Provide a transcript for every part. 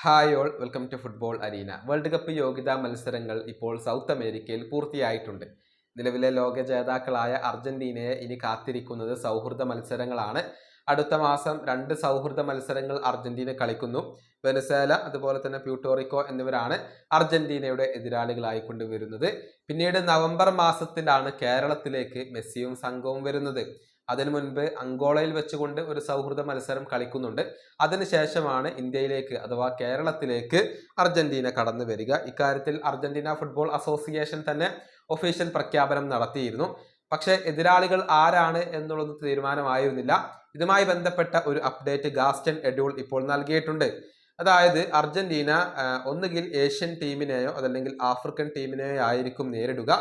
Hi all, welcome to football arena. World cup യോഗ്യതാ മത്സരങ്ങൾ ഇപ്പോൾ സൗത്ത് അമേരിക്കയിൽ പൂർത്തിയായിട്ടുണ്ട്. നിലവിലെ ലോക ജേതാക്കളായ അർജന്റീനയെ ഇനി കാത്തിരിക്കുന്നത് സൗഹൃദ മത്സരങ്ങളാണ്. അടുത്ത മാസം 2 സൗഹൃദ മത്സരങ്ങൾ അർജന്റീന കളിക്കുന്നു. വെനസ്വേല അതുപോലെ തന്നെ പ്യൂട്ടോറിക്കോ എന്നിവരാണ് അർജന്റീനയുടെ എതിരാളികളായിക്കൊണ്ട് വരുന്നത്. പിന്നീട് നവംബർ മാസത്തിലാണ് കേരളത്തിലേക്ക് മെസ്സിയും സംഘവും വരുന്നത്. അതിനു മുൻപ് അങ്കോളയിൽ വെച്ചുകൊണ്ട് ഒരു സൗഹൃദ മത്സരം കളിക്കുന്നുണ്ട്. അതിനുശേഷമാണ് ഇന്ത്യയിലേക്ക് അഥവാ കേരളത്തിലേക്ക് അർജന്റീന കടന്നു വരിക. ഇക്കാര്യത്തിൽ അർജന്റീന ഫുട്ബോൾ അസോസിയേഷൻ തന്നെ ഒഫീഷ്യൽ പ്രഖ്യാപനം നടത്തിയിരുന്നു. പക്ഷേ എതിരാളികൾ ആരാണ് എന്നുള്ളത് തീരുമാനമായിരുന്നില്ല. ഇതുമായി ബന്ധപ്പെട്ട ഒരു അപ്ഡേറ്റ് ഗാസ്റ്റൻ എഡ്യൂൾ ഇപ്പോൾ നൽകിയിട്ടുണ്ട്. അതായത് അർജന്റീന ഒന്നുകിൽ ഏഷ്യൻ ടീമിനെയോ അതല്ലെങ്കിൽ ആഫ്രിക്കൻ ടീമിനെയോ ആയിരിക്കും നേരിടുക.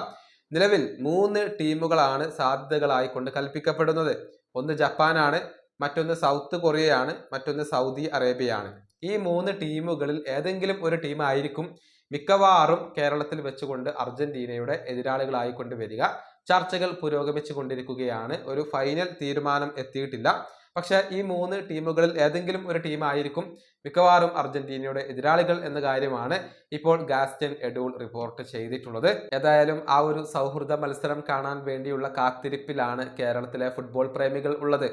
നിലവിൽ 3 ടീമുകളാണ് സാധ്യതകളായി കൊണ്ട് കൽപ്പിക്കപ്പെടുന്നത്. ഒന്ന് ജപ്പാനാണ്, മറ്റൊന്ന് സൗത്ത് കൊറിയയാണ്, മറ്റൊന്ന് സൗദി അറേബ്യയാണ്. ഈ 3 ടീമുകളിൽ ഏതെങ്കിലും ഒരു ടീം ആയിരിക്കും മിക്കവാറും കേരളത്തിൽ വെച്ചുകൊണ്ട് അർജന്റീനയുടെ എതിരാളികളായിക്കൊണ്ട് വരിക. ചർച്ചകൾ പുരോഗമിച്ചു കൊണ്ടിരിക്കുകയാണ്. ഒരു ഫൈനൽ തീരുമാനം എത്തിയിട്ടില്ല. പക്ഷെ ഈ 3 ടീമുകളിൽ ഏതെങ്കിലും ഒരു ടീം ആയിരിക്കും മിക്കവാറും അർജന്റീനയുടെ എതിരാളികൾ എന്ന കാര്യമാണ് ഇപ്പോൾ ഗാസ്റ്റൻ എഡൂൾ റിപ്പോർട്ട് ചെയ്തിട്ടുള്ളത്. ഏതായാലും ആ ഒരു സൗഹൃദ മത്സരം കാണാൻ വേണ്ടിയുള്ള കാത്തിരിപ്പിലാണ് കേരളത്തിലെ ഫുട്ബോൾ പ്രേമികൾ ഉള്ളത്.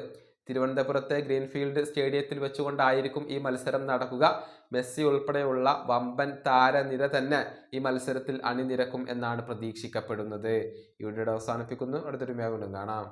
തിരുവനന്തപുരത്തെ ഗ്രീൻഫീൽഡ് സ്റ്റേഡിയത്തിൽ വെച്ചുകൊണ്ടായിരിക്കും ഈ മത്സരം നടക്കുക. മെസ്സി ഉൾപ്പെടെയുള്ള വമ്പൻ താരനിര തന്നെ ഈ മത്സരത്തിൽ അണിനിരക്കും എന്നാണ് പ്രതീക്ഷിക്കപ്പെടുന്നത്. ഈ വീഡിയോ അവസാനിപ്പിക്കുന്നു. അടുത്തൊരു വീഡിയോ കാണാം.